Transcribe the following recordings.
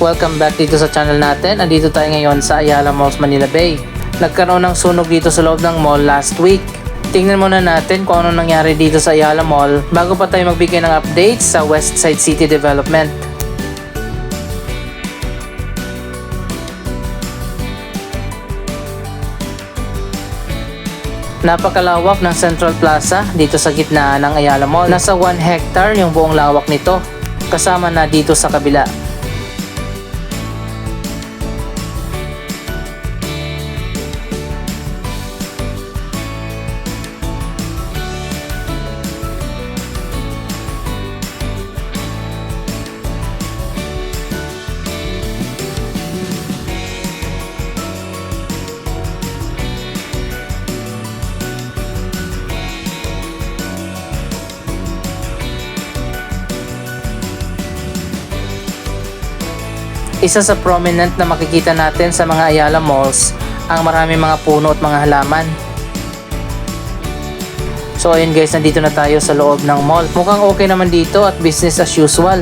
Welcome back dito sa channel natin. Andito tayo ngayon sa Ayala Malls, Manila Bay. Nagkaroon ng sunog dito sa loob ng mall last week. Tingnan muna natin kung ano nangyari dito sa Ayala Mall bago pa tayo magbigay ng updates sa Westside City Development. Napakalawak ng Central Plaza dito sa gitna ng Ayala Mall. Nasa 1 hectare yung buong lawak nito, kasama na dito sa kabila. Isa sa prominent na makikita natin sa mga Ayala Malls ang marami mga puno at mga halaman. So ayun guys, nandito na tayo sa loob ng mall. Mukhang okay naman dito at business as usual.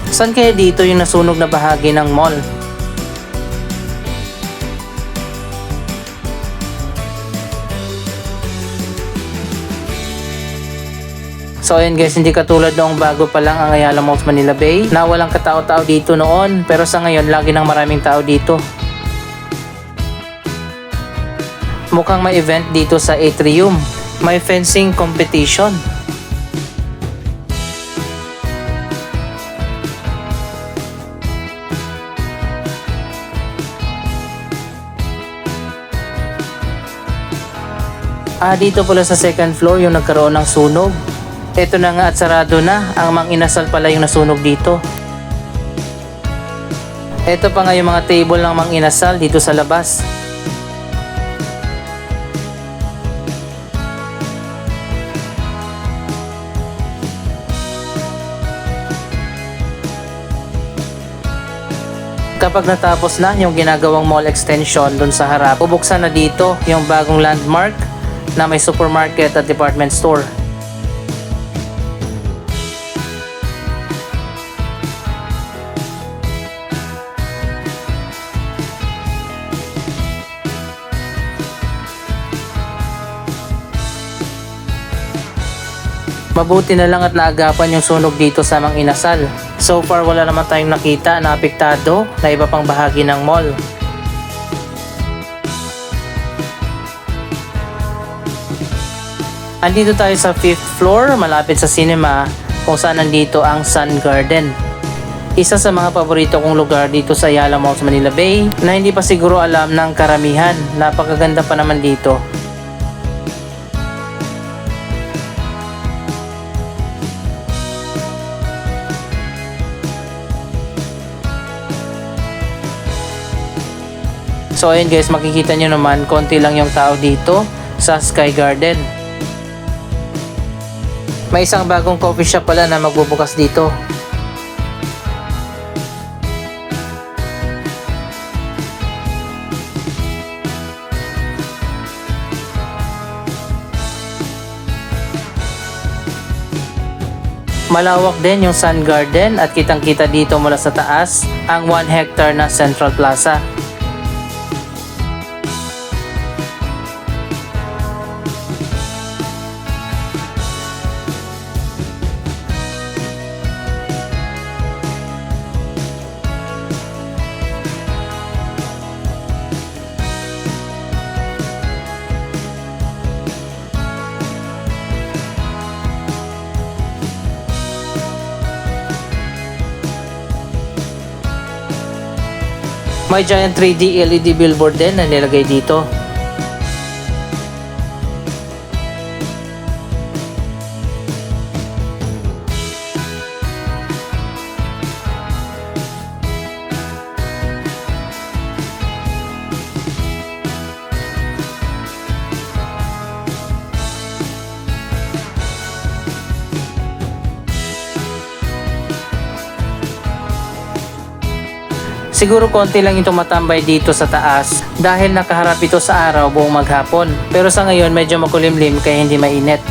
Saan kaya dito yung nasunog na bahagi ng mall? So ayun guys, hindi katulad noong bago pa lang ang Ayala Malls Manila Bay na walang katao-tao dito noon, pero sa ngayon lagi nang maraming tao dito. Mukhang may event dito sa atrium. May fencing competition. Dito pala sa second floor yung nagkaroon ng sunog. Ito na nga at sarado na, ang Mang Inasal pala yung nasunog dito. Ito pa nga yung mga table ng Mang Inasal dito sa labas. Kapag natapos na yung ginagawang mall extension dun sa harap, bubuksan na dito yung bagong landmark na may supermarket at department store. Mabuti na lang at naagapan yung sunog dito sa Mang Inasal. So far wala naman tayong nakita na apektado na iba pang bahagi ng mall. Andito tayo sa 5th floor malapit sa cinema kung saan nandito ang Sun Garden. Isa sa mga paborito kong lugar dito sa Ayala Malls Manila Bay na hindi pa siguro alam ng karamihan. Napakaganda pa naman dito. So ayun guys, makikita nyo naman konti lang yung tao dito sa Sky Garden. May isang bagong coffee shop pala na magbubukas dito. Malawak din yung Sun Garden at kitang-kita dito mula sa taas ang 1 hectare na Central Plaza. May giant 3D LED billboard din na nilagay dito. Siguro konti lang itong matambay dito sa taas dahil nakaharap ito sa araw buong maghapon. Pero sa ngayon medyo makulimlim kaya hindi mainit.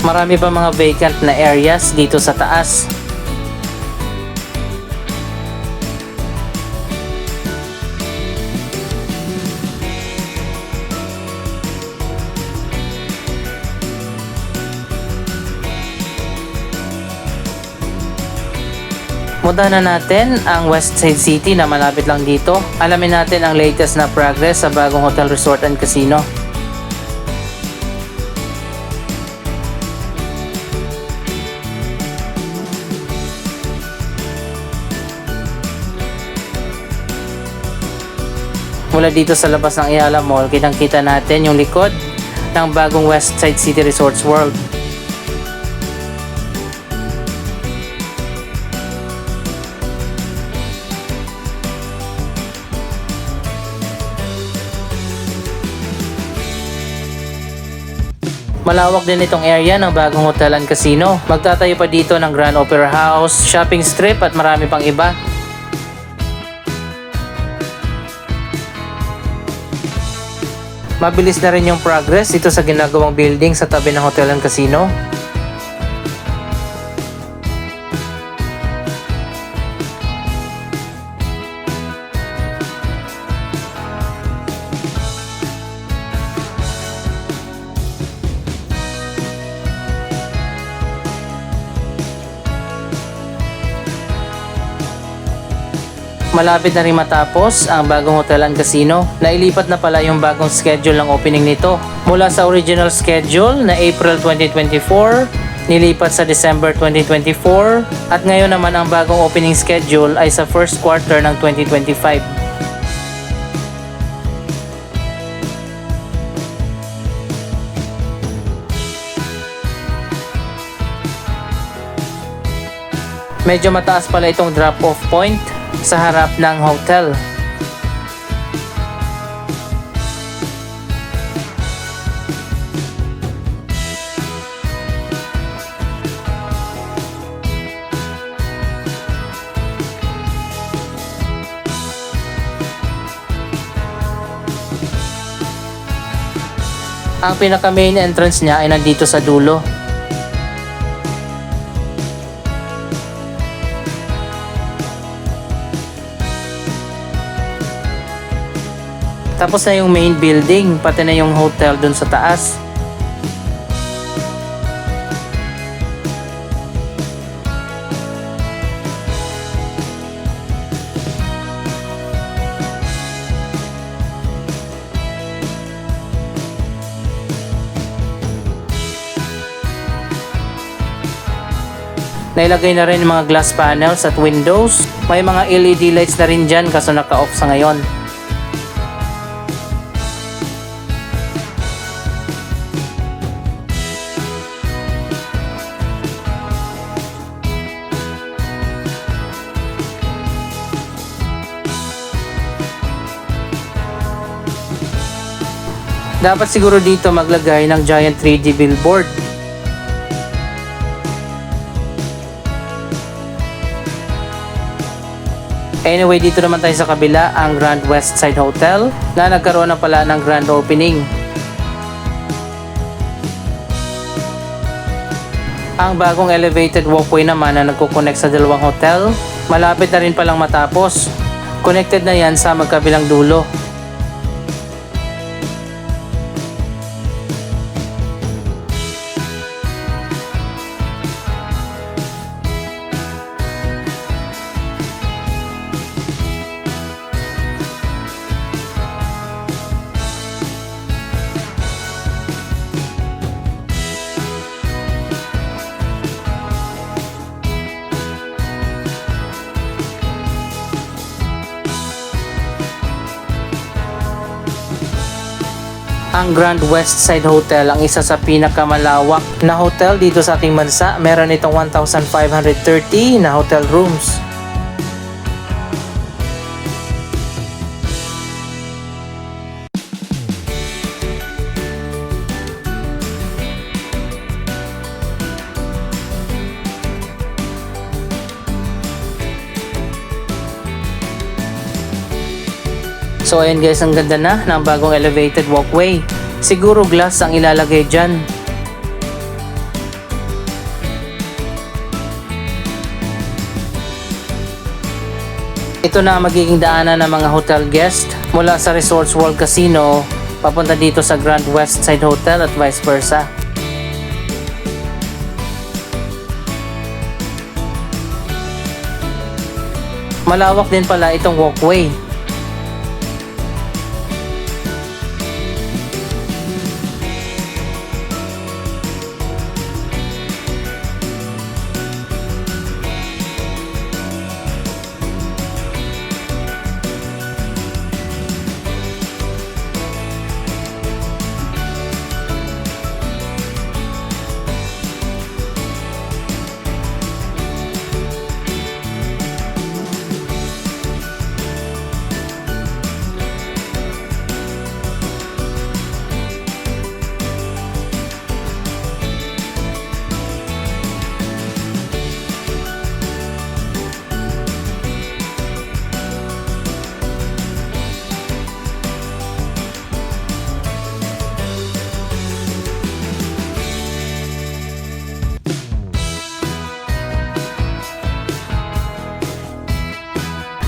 Marami pa mga vacant na areas dito sa taas. Puntahan na natin ang Westside City na malapit lang dito. Alamin natin ang latest na progress sa bagong hotel, resort and casino. Mula dito sa labas ng Ayala Mall, kitang-kita natin yung likod ng bagong Westside City Resorts World. Malawak din itong area ng bagong hotel and casino. Magtatayo pa dito ng Grand Opera House, shopping strip at marami pang iba. Mabilis na rin yung progress dito sa ginagawang building sa tabi ng hotel and casino. Malapit na rin matapos ang bagong hotel and casino. Nailipat na pala yung bagong schedule ng opening nito. Mula sa original schedule na April 2024, nilipat sa December 2024, at ngayon naman ang bagong opening schedule ay sa first quarter ng 2025. Medyo mataas pala itong drop-off point sa harap ng hotel. Ang pinaka main entrance niya ay nandito sa dulo. Tapos na yung main building, pati na yung hotel dun sa taas. Nailagay na rin yung mga glass panels at windows. May mga LED lights na rin dyan kaso naka-off sa ngayon. Dapat siguro dito maglagay ng giant 3D billboard. Anyway, dito naman tayo sa kabila, ang Grand Westside Hotel na nagkaroon na pala ng grand opening. Ang bagong elevated walkway naman na nagkukonect sa dalawang hotel, malapit na rin palang matapos. Connected na yan sa magkabilang dulo. Ang Grand Westside Hotel ang isa sa pinakamalawak na hotel dito sa ating bansa. Meron itong 1,530 na hotel rooms. So ayun guys, ang ganda na ng bagong elevated walkway. Siguro glass ang ilalagay dyan. Ito na ang magiging daanan ng mga hotel guest mula sa Resorts World Casino papunta dito sa Grand Westside Hotel at vice versa. Malawak din pala itong walkway.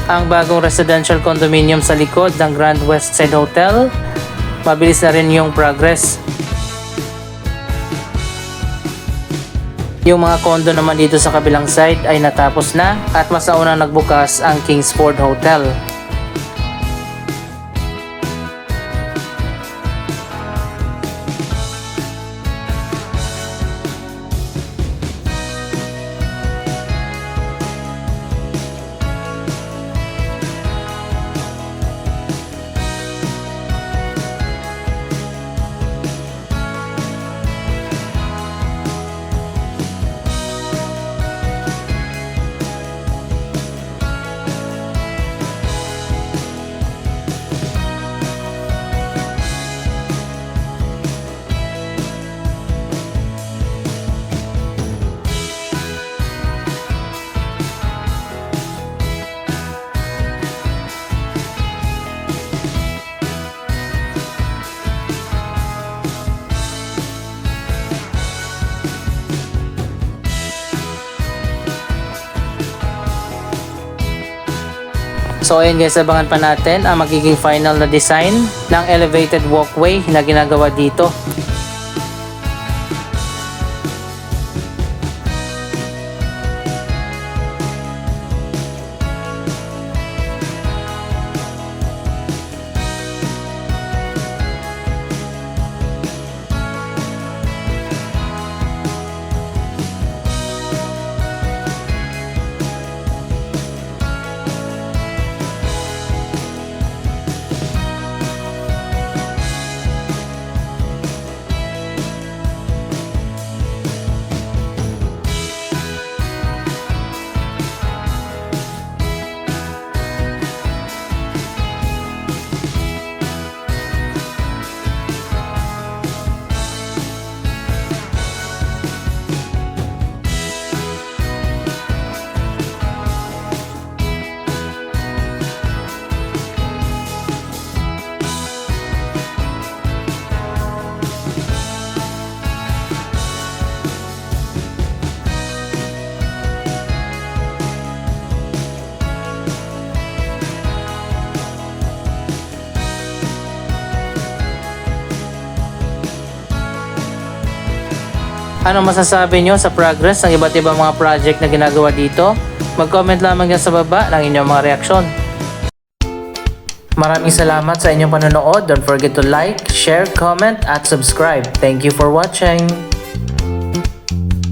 Ang bagong residential condominium sa likod ng Grand Westside Hotel. Mabilis na rin yung progress. Yung mga condo naman dito sa kabilang side ay natapos na at mas naunang nagbukas ang Kingsford Hotel. So ayun guys, abangan pa natin ang magiging final na design ng elevated walkway na ginagawa dito. Ano masasabi nyo sa progress ng iba't ibang mga project na ginagawa dito? Mag-comment lamang yan sa baba ng inyong mga reaksyon. Maraming salamat sa inyong panonood. Don't forget to like, share, comment, at subscribe. Thank you for watching!